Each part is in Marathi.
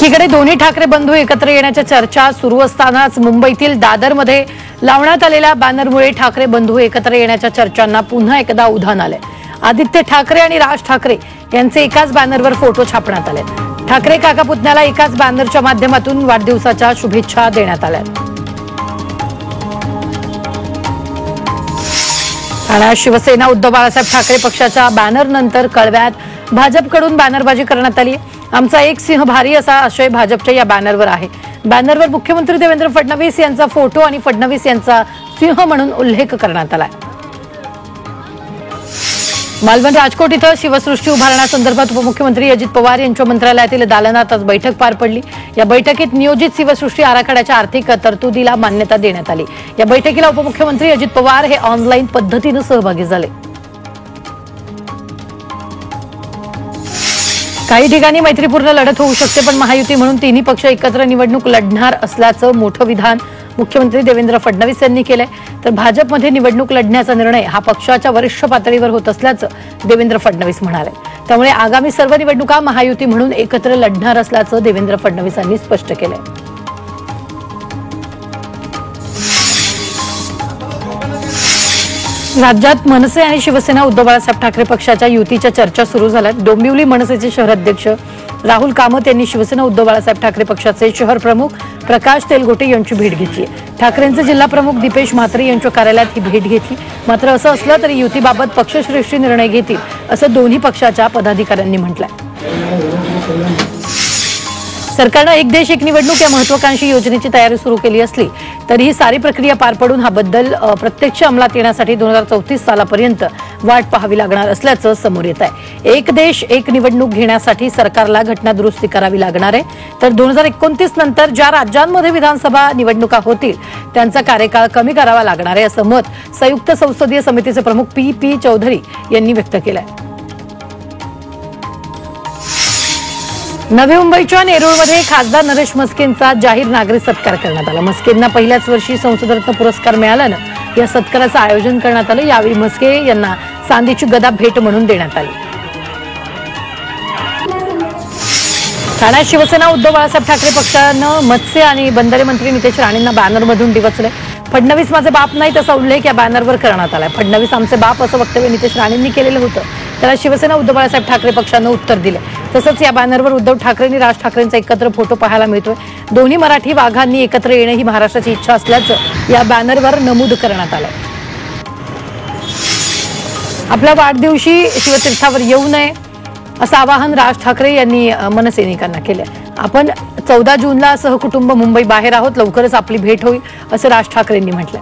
एकीकडे दोन्ही ठाकरे बंधू एकत्र येण्याच्या चर्चा सुरू असतानाच मुंबईतील दादरमध्ये लावण्यात आलेल्या बॅनरमुळे ठाकरे बंधू एकत्र येण्याच्या चर्चांना पुन्हा एकदा उधाण आले। आदित्य ठाकरे आणि राज ठाकरे यांचे एकाच बॅनरवर फोटो छापण्यात आले। ठाकरे काका पुतण्याला एकाच बॅनरच्या माध्यमातून वाढदिवसाच्या शुभेच्छा देण्यात आल्या। ठाण्यात शिवसेना उद्धव बाळासाहेब ठाकरे पक्षाच्या बॅनर नंतर कळव्यात भाजपकडून बॅनरबाजी करण्यात आली। आमचा एक सिंह भारी असा आशय भाजपच्या या बॅनरवर आहे। बॅनरवर मुख्यमंत्री देवेंद्र फडणवीस यांचा फोटो आणि फडणवीस यांचा सिंह म्हणून उल्लेख करण्यात आलाय। मालवण राजकोट इथं शिवसृष्टी उभारण्यासंदर्भात उपमुख्यमंत्री अजित पवार यांच्या मंत्रालयातील दालनात आज बैठक पार पडली। या बैठकीत नियोजित शिवसृष्टी आराखड्याच्या आर्थिक तरतुदीला मान्यता देण्यात आली। या बैठकीला उपमुख्यमंत्री अजित पवार हे ऑनलाईन पद्धतीने सहभागी झाले। काही ठिकाणी मैत्रीपूर्ण लढत होऊ शकते, पण महायुती म्हणून तिन्ही पक्ष एकत्र निवडणूक लढणार असल्याचं मोठं विधान मुख्यमंत्री देवेंद्र फडणवीस यांनी केलंय। तर भाजपमध्ये निवडणूक लढण्याचा निर्णय हा पक्षाच्या वरिष्ठ पातळीवर होत असल्याचं देवेंद्र फडणवीस म्हणाले। त्यामुळे आगामी सर्व निवडणुका महायुती म्हणून एकत्र लढणार असल्याचं देवेंद्र फडणवीसांनी स्पष्ट केलंय। राज्यात मनसे आणि शिवसेना उद्धव बाळासाहेब ठाकरे पक्षाच्या युतीच्या चर्चा सुरू झाल्यात। डोंबिवली मनसेचे शहराध्यक्ष राहुल कामत यांनी शिवसेना उद्धव बाळासाहेब ठाकरे पक्षाचे शहर प्रमुख प्रकाश तेलगोटे यांची भेट घेतली। ठाकरेंचे जिल्हा प्रमुख दीपेश म्हात्रे यांच्या कार्यालयात ही भेट घेतली। मात्र असं असलं तरी युतीबाबत पक्षश्रेष्ठी निर्णय घेतील असं दोन्ही पक्षाच्या पदाधिकाऱ्यांनी म्हटलंय। सरकारनं एक देश एक निवडणूक या महत्त्वाकांक्षी योजनेची तयारी सुरू केली असली तरीही सारी प्रक्रिया पार पडून हा बदल प्रत्यक्ष अंमलात येण्यासाठी 2034 सालापर्यंत वाट पाहावी लागणार असल्याचं समोर येत आहे। एक देश एक निवडणूक घेण्यासाठी सरकारला घटना दुरुस्ती करावी लागणार आहे। तर 2029 नंतर ज्या राज्यांमध्ये विधानसभा निवडणुका होतील त्यांचा कार्यकाळ कमी करावा लागणार आहे असं मत संयुक्त संसदीय समितीचे प्रमुख पी चौधरी यांनी व्यक्त केलं आहे। नवी मुंबईच्या नेरूळमध्ये खासदार नरेश म्हस्केंचा जाहीर नागरिक सत्कार करण्यात आला। म्हस्केंना पहिल्याच वर्षी संसदरत्न पुरस्कार मिळाल्यानं या सत्काराचं आयोजन करण्यात आलं। यावेळी म्हस्के यांना चांदीची गदा भेट म्हणून देण्यात आली। ठाण्यात शिवसेना उद्धव बाळासाहेब ठाकरे पक्षानं मत्स्य आणि बंदरे मंत्री नितेश राणेंना बॅनरमधून डिवचले। फडणवीस माझे बाप नाही तसा उल्लेख या बॅनरवर करण्यात आलाय। फडणवीस आमचे बाप असं वक्तव्य नितेश राणेंनी केलेलं होतं, त्याला शिवसेना उद्धव बाळासाहेब ठाकरे पक्षानं उत्तर दिलं। तसंच या बॅनरवर उद्धव ठाकरे आणि राज ठाकरेंचा एकत्र फोटो पाहायला मिळतोय। दोन्ही मराठी वाघांनी एकत्र येणं ही महाराष्ट्राची इच्छा असल्याचं या बॅनरवर नमूद करण्यात आलंय। आपल्या वाढदिवशी शिवतीर्थावर येऊ नये असं आवाहन राज ठाकरे यांनी मनसैनिकांना केलंय। आपण 14 जूनला सहकुटुंब मुंबई बाहेर आहोत, लवकरच आपली भेट होईल असं राज ठाकरेंनी म्हटलंय।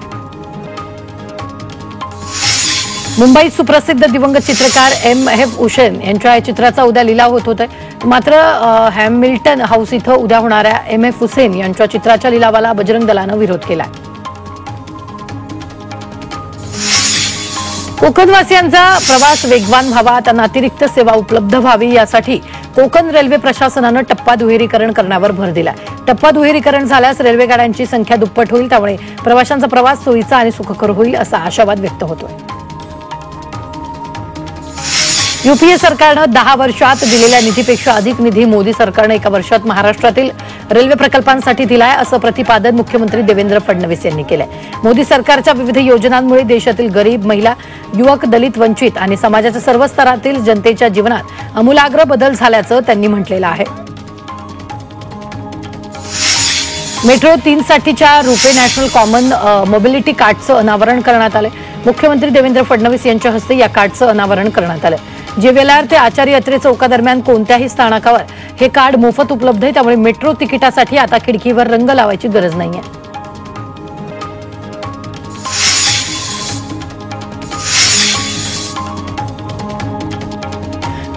मुंबईत सुप्रसिद्ध दिवंगत चित्रकार M.F. हुसैन यांच्या चित्राचा उद्या लिलाव होत होता। मात्र हॅमिल्टन हाऊस इथं उद्या होणाऱ्या M.F. हुसैन यांच्या चित्राच्या लिलावाला बजरंग दलानं विरोध केला। कोकणवासियांचा प्रवास वेगवान व्हावा, त्यांना अतिरिक्त सेवा उपलब्ध व्हावी यासाठी कोकण रेल्वे प्रशासनानं टप्पा दुहेरीकरण करण्यावर भर दिलाय। टप्पा दुहेरीकरण झाल्यास रेल्वे गाड्यांची संख्या दुप्पट होईल, त्यामुळे प्रवाशांचा प्रवास सोयीचा आणि सुखकर होईल असा आशावाद व्यक्त होतोय। यूपीए सरकारनं 10 वर्षात दिलेल्या निधीपेक्षा अधिक निधी मोदी सरकारनं एका वर्षात महाराष्ट्रातील रेल्वे प्रकल्पांसाठी दिलाय असं प्रतिपादन मुख्यमंत्री देवेंद्र फडणवीस यांनी केलंय। मोदी सरकारच्या विविध योजनांमुळे देशातील गरीब, महिला, युवक, दलित, वंचित आणि समाजाच्या सर्व स्तरातील जनतेच्या जीवनात आमूलाग्र बदल झाल्याचं त्यांनी म्हटलेलं आहे। मेट्रो 3 साठीच्या रुपे नॅशनल कॉमन मोबिलिटी कार्डचं अनावरण करण्यात आलंय। मुख्यमंत्री देवेंद्र फडणवीस यांच्या हस्ते या कार्डचं अनावरण करण्यात आलं। जेवेलार ते आचार्य यात्रे चौकादरम्यान कोणत्याही स्थानकावर हे कार्ड मोफत उपलब्ध आहे, त्यामुळे मेट्रो तिकिटासाठी आता खिडकीवर रंग लावायची गरज नाहीये।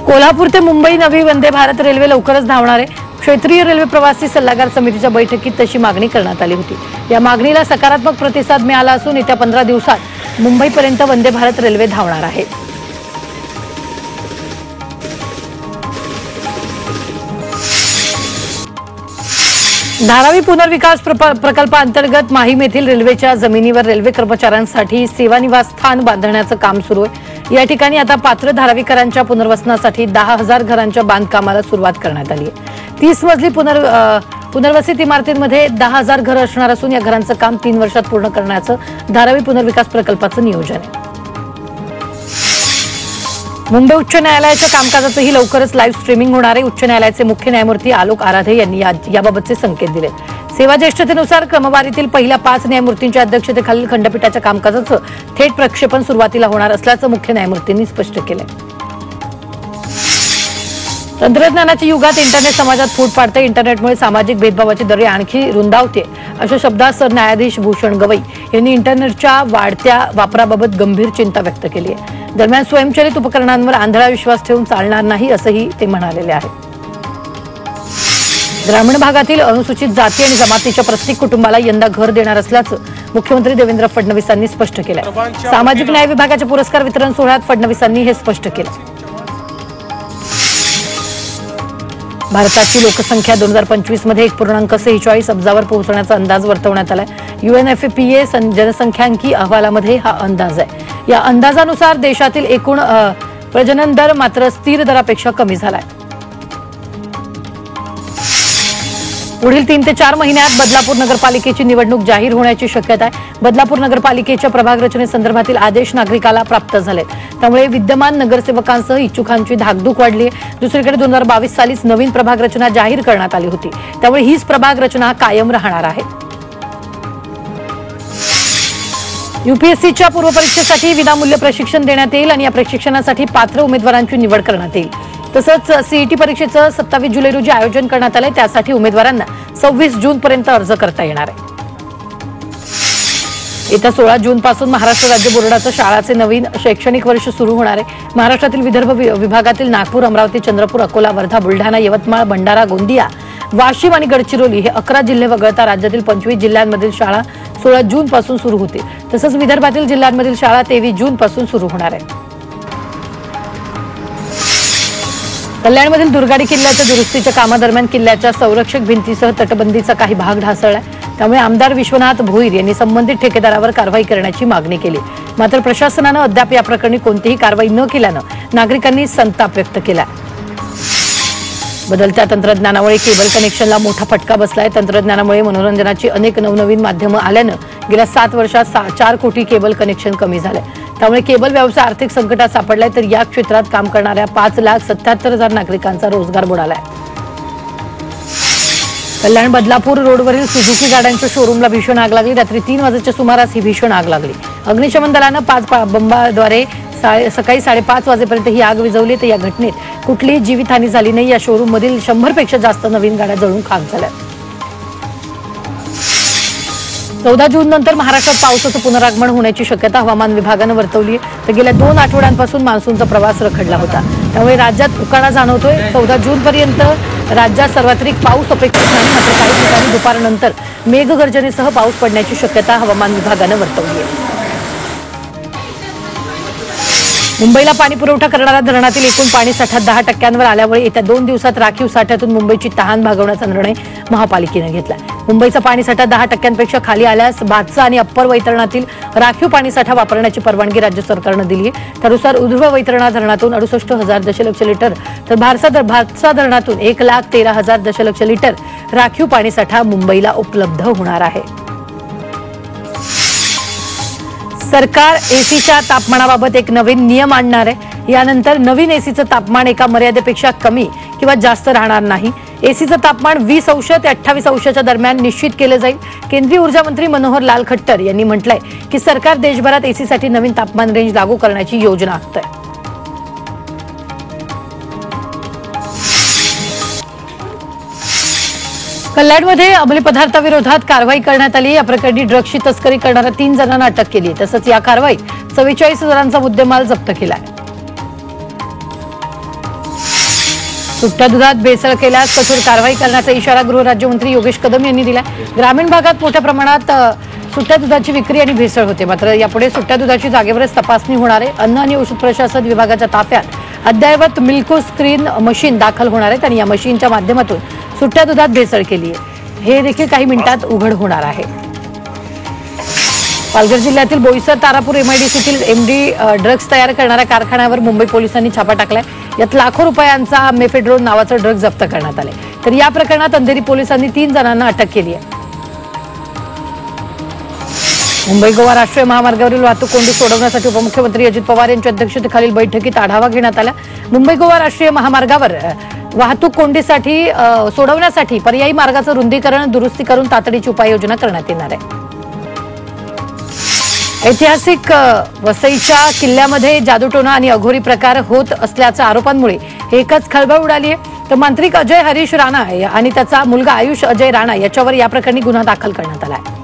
कोल्हापूर ते मुंबई नवी वंदे भारत रेल्वे लवकरच धावणार आहे। क्षेत्रीय रेल्वे प्रवासी सल्लागार समितीच्या बैठकीत तशी मागणी करण्यात आली होती। या मागणीला सकारात्मक प्रतिसाद मिळाला असून येत्या 15 दिवसात मुंबईपर्यंत वंदे भारत रेल्वे धावणार आहे। धारावी पुनर्विकास प्रकल्पाअंतर्गत माहीम येथील रेल्वेच्या जमिनीवर रेल्वे कर्मचाऱ्यांसाठी सेवानिवास स्थान बांधण्याचं काम सुरू आहे। या ठिकाणी आता पात्र धारावीकरांच्या पुनर्वसनासाठी 10,000 घरांच्या बांधकामाला सुरुवात करण्यात आली आहे। 30 मजली पुनर्वसित इमारतींमध्ये 10,000 घरं असणार असून या घरांचं काम 3 वर्षात पूर्ण करण्याचं धारावी पुनर्विकास प्रकल्पाचं नियोजन आहे। मुंबई उच्च न्यायालयाच्या कामकाजाचंही लवकरच लाईव्ह स्ट्रीमिंग होणार आहे। उच्च न्यायालयाचे मुख्य न्यायमूर्ती आलोक आराधे यांनी याबाबतचे संकेत दिले। सेवा ज्येष्ठतेनुसार क्रमवारीतील पहिल्या 5 न्यायमूर्तींच्या अध्यक्षतेखालील खंडपीठाच्या कामकाजाचं थेट प्रक्षेपण सुरुवातीला होणार असल्याचं मुख्य न्यायमूर्तींनी स्पष्ट केलंय। तंत्रज्ञानाच्या युगात इंटरनेट समाजात फूट पाडते, इंटरनेटमुळे सामाजिक भेदभावाची दरी आणखी रुंदावते अशा शब्दात सरन्यायाधीश भूषण गवई यांनी इंटरनेटच्या वाढत्या वापराबाबत गंभीर चिंता व्यक्त केली आहे। दरम्यान स्वयंचलित उपकरणांवर आंधळा विश्वास ठेवून चालणार नाही असंही ते म्हणालेले आहेत। ग्रामीण भागातील अनुसूचित जाती आणि जमातीच्या प्रत्येक कुटुंबाला यंदा घर देणार असल्याचं मुख्यमंत्री देवेंद्र फडणवीसांनी स्पष्ट केलंय। सामाजिक न्याय विभागाच्या पुरस्कार वितरण सोहळ्यात फडणवीसांनी हे स्पष्ट केलं। भारताची लोकसंख्या 2025 मध्ये 1.46 अब्जावर पोहोचण्याचा अंदाज वर्तवण्यात आलाय। UNFPA जनसंख्याकी अहवालामध्ये हा अंदाज आहे। या अंदाजानुसार देशातील एकूण प्रजनन दर मात्र स्थिर दरापेक्षा कमी झालाय। पुढील 3 ते 4 महिन्यात बदलापूर नगरपालिकेची निवडणूक जाहीर होण्याची शक्यता आहे। बदलापूर नगरपालिकेच्या प्रभाग रचनेसंदर्भातील आदेश नागरिकाला प्राप्त झालेत, त्यामुळे विद्यमान नगरसेवकांसह इच्छुकांची धाकधूक वाढली आहे। दुसरीकडे 2022 सालीच नवीन प्रभाग रचना जाहीर करण्यात आली होती, त्यामुळे हीच प्रभाग रचना कायम राहणार आहे। UPSCच्या पूर्वपरीक्षेसाठी विनामूल्य प्रशिक्षण देण्यात येईल आणि या प्रशिक्षणासाठी पात्र उमेदवारांची निवड करण्यात येईल। तसंच CET परीक्षेचं 27 जुलै रोजी आयोजन करण्यात आलंय, त्यासाठी उमेदवारांना 26 जून पर्यंत अर्ज करता येणार आहे। येत्या 16 जून पासून महाराष्ट्र राज्य बोर्डाचं शाळाचे नवीन शैक्षणिक वर्ष सुरू होणार आहे। महाराष्ट्रातील विदर्भ विभागातील नागपूर, अमरावती, चंद्रपूर, अकोला, वर्धा, बुलढाणा, यवतमाळ, भंडारा, गोंदिया, वाशिम आणि गडचिरोली हे 11 जिल्हे वगळता राज्यातील 25 जिल्ह्यांमधील शाळा 16 जून पासून सुरू होतील। तसंच विदर्भातील जिल्ह्यांमधील शाळा 23 जून पासून सुरू होणार आहे। कल्याणमधील दुर्गाडी किल्ल्याच्या दुरुस्तीच्या कामादरम्यान किल्ल्याच्या संरक्षक भिंतीसह तटबंदीचा काही भाग ढासळलाय, त्यामुळे आमदार विश्वनाथ भोईर यांनी संबंधित ठेकेदारावर कारवाई करण्याची मागणी केली। मात्र प्रशासनानं अद्याप या प्रकरणी कोणतीही कारवाई न केल्यानं नागरिकांनी संताप व्यक्त केला। बदलत्या तंत्रज्ञानामुळे केबल कनेक्शनला मोठा फटका बसलाय। तंत्रज्ञानामुळे मनोरंजनाची अनेक नवनवीन माध्यमं आल्यानं गेल्या 7 वर्षात 4 कोटी केबल कनेक्शन कमी झाले, त्यामुळे केबल व्यवसाय आर्थिक संकटात सापडलाय। तर या क्षेत्रात काम करणाऱ्या 5,77,000 नागरिकांचा रोजगार बुडालाय। कल्याण बदलापूर रोडवरील सुझुकी गाड्यांच्या शोरूमला भीषण आग लागली। रात्री 3 वाजेच्या सुमारास ही भीषण आग लागली। अग्निशमन दलानं 5 बंबाद्वारे सकाळी 5:30 वाजेपर्यंत ही आग विझवली। तर या घटनेत कुठलीही जीवितहानी झाली नाही। या शोरूम मधील 100 पेक्षा जास्त नवीन गाड्या जळून खाक झाल्या। 14 जून नंतर महाराष्ट्रात पावसाचं पुनरागमन होण्याची शक्यता हवामान विभागानं वर्तवली आहे। तर गेल्या 2 आठवड्यांपासून मान्सूनचा प्रवास रखडला होता, त्यामुळे राज्यात उकाडा जाणवतोय। 14 जून पर्यंत राज्यात सर्वाधिक पाऊस अपेक्षित नाही, मात्र काही ठिकाणी दुपारनंतर मेघगर्जनेसह पाऊस पडण्याची शक्यता हवामान विभागानं वर्तवली आहे। मुंबईला पाणी पुरवठा करणाऱ्या धरणातील एकूण पाणी साठा 10% आल्यामुळे येत्या 2 दिवसात राखीव साठ्यातून मुंबईची तहान भागवण्याचा निर्णय महापालिकेनं घेतला। मुंबईचा पाणी साठा 10% खाली आल्यास भातसा आणि अप्पर वैतरणातील राखीव पाणी साठा वापरण्याची परवानगी राज्य सरकारनं दिली आहे। त्यानुसार उध्व वैतरणा धरणातून 68,000 दशलक्ष लिटर तर भातसा धरणातून 1,13,000 दशलक्ष लिटर राखीव पाणी साठा मुंबईला उपलब्ध होणार आहे। सरकार एसीच्या तापमानाबाबत एक नवीन नियम आणणार आहे। यानंतर नवीन एसीचं तापमान एका मर्यादेपेक्षा कमी किंवा जास्त राहणार नाही। एसीचं तापमान 20 अंश ते 28 अंशाच्या दरम्यान निश्चित केलं जाईल। केंद्रीय ऊर्जा मंत्री मनोहर लाल खट्टर यांनी म्हटलंय की सरकार देशभरात एसीसाठी नवीन तापमान रेंज लागू करण्याची योजना आखत आहे। कल्याणमध्ये अंमली पदार्थाविरोधात कारवाई करण्यात आली। या प्रकरणी ड्रग्सची तस्करी करणाऱ्या 3 जणांना अटक केली। तसंच या कारवाईत 44 हजारांचा मुद्देमाल जप्त केलाय। सुट्ट्या दुधात भेसळ केल्यास कठोर कारवाई करण्याचा इशारा गृहराज्यमंत्री योगेश कदम यांनी दिला। ग्रामीण भागात मोठ्या प्रमाणात सुट्ट्या दुधाची विक्री आणि भेसळ होते, मात्र यापुढे सुट्ट्या दुधाची जागेवरच तपासणी होणार आहे। अन्न आणि औषध प्रशासन विभागाच्या ताफ्यात अद्ययावत मिल्को स्क्रीन मशीन दाखल होणार आहेत आणि या मशीनच्या माध्यमातून सुट्ट्या दुधात भेसळ केली आहे हे देखील काही मिनिटात उघड होणार आहे। पालघर जिल्ह्यातील बोईसर तारापूर एमआयडीसीतील एमडी ड्रग्ज तयार करणाऱ्या कारखान्यावर मुंबई पोलिसांनी छापा टाकलाय। यात लाखो रुपयांचा मेफेड्रोन नावाचं ड्रग्ज जप्त करण्यात आले। तर या प्रकरणात अंधेरी पोलिसांनी 3 जणांना अटक केली आहे। मुंबई गोवा राष्ट्रीय महामार्गावरील वाहतूक कोंडी सोडवण्यासाठी उपमुख्यमंत्री अजित पवार यांच्या अध्यक्षतेखालील बैठकीत आढावा घेण्यात आला। मुंबई गोवा राष्ट्रीय महामार्गावर वाहतूक कोंडीसाठी सोडवण्यासाठी पर्यायी मार्गाचं रुंदीकरण दुरुस्ती करून तातडीची उपाययोजना करण्यात येणार आहे। ऐतिहासिक वसईच्या किल्ल्यामध्ये जादूटोणा आणि अघोरी प्रकार होत असल्याच्या आरोपांमुळे एकच खळबळ उडाली आहे। तर मांत्रिक अजय हरीश राणा आणि त्याचा मुलगा आयुष अजय राणा याच्यावर या प्रकरणी गुन्हा दाखल करण्यात आला आहे।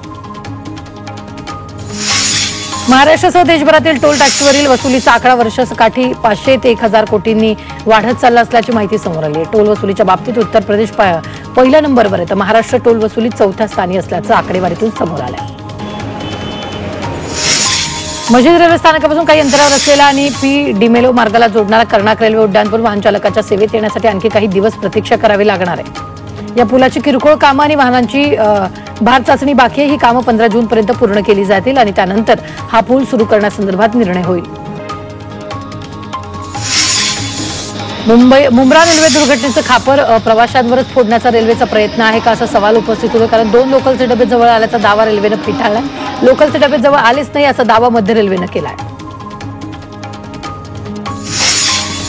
महाराष्ट्रासह देशभरातील टोल टॅक्सवरील वसुलीचा आकडा वर्षाकाठी 500 ते 1000 कोटींनी वाढत चालला असल्याची माहिती समोर आली आहे। टोल वसुलीच्या बाबतीत उत्तर प्रदेश पहिल्या नंबरवर आहे, तर महाराष्ट्र टोल वसुलीत 4थ्या स्थानी असल्याचं आकडेवारीतून समोर आलं आहे। मस्जिद रेल्वे स्थानकापासून काही अंतरावर असलेला आणि पी डिमेलो मार्गाला जोडणारा कर्नाक रेल्वे उड्डाणपूल वाहन चालकाच्या सेवेत येण्यासाठी आणखी काही दिवस प्रतीक्षा करावी लागणार आहे। या पुलाची किरकोळ कामं आणि वाहनांची भार चाचणी बाकी आहे। ही कामं 15 जून पर्यंत पूर्ण केली जातील आणि त्यानंतर हा पूल सुरू करण्यासंदर्भात निर्णय होईल। मुंब्रा रेल्वे दुर्घटनेचं खापर प्रवाशांवरच फोडण्याचा रेल्वेचा प्रयत्न आहे का असा सवाल उपस्थित होतो, कारण 2 लोकलचे डबे जवळ आल्याचा दावा रेल्वेनं फेटाळलाय। लोकलचे डबे जवळ आलेच नाही असा दावा मध्य रेल्वेनं केलाय।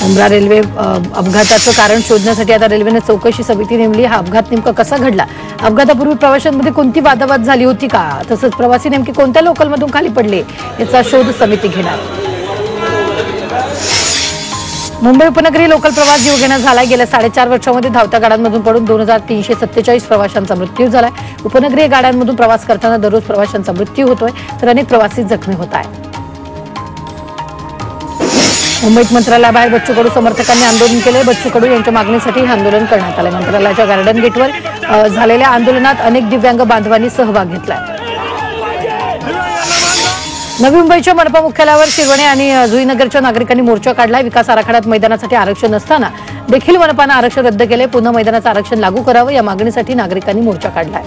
मुंब्रा रेल्वे अपघाताचं कारण शोधण्यासाठी आता रेल्वेनं चौकशी समिती नेमली। हा अपघात नेमका कसा घडला, अपघातापूर्वी प्रवाशांमध्ये कोणती वादावाद झाली होती का, तसंच प्रवासी नेमके कोणत्या लोकलमधून खाली पडले याचा शोध समिती घेणार। मुंबई उपनगरी लोकल प्रवास जीवघेणा झालाय। गेल्या 4.5 वर्षांमध्ये धावत्या गाड्यांमधून पडून 2347 प्रवाशांचा मृत्यू झालाय। उपनगरीय गाड्यांमधून प्रवास करताना दररोज प्रवाशांचा मृत्यू होतोय, तर अनेक प्रवासी जखमी होत आहेत। मुंबईत मंत्रालयाबाहेर बच्चू कडू समर्थकांनी आंदोलन केले। बच्चू कडू यांच्या मागणीसाठी हे आंदोलन करण्यात आले। मंत्रालयाच्या गार्डन गेटवर झालेल्या आंदोलनात अनेक दिव्यांग बांधवांनी सहभाग घेतलाय। नवी मुंबईच्या मनपा मुख्यालयावर शिरवणे आणि जुईनगरच्या नागरिकांनी मोर्चा काढलाय। विकास आराखड्यात मैदानासाठी आरक्षण नसताना देखील मनपानं आरक्षण रद्द केले। पुन्हा मैदानाचं आरक्षण लागू करावं या मागणीसाठी नागरिकांनी मोर्चा काढलाय।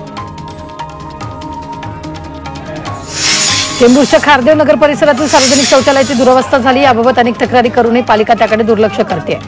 चेंबूरच्या खारदेव नगर परिसरातील सार्वजनिक शौचालयाची दुरवस्था झाली। याबाबत अनेक तक्रारी करूनही पालिका त्याकडे दुर्लक्ष करते।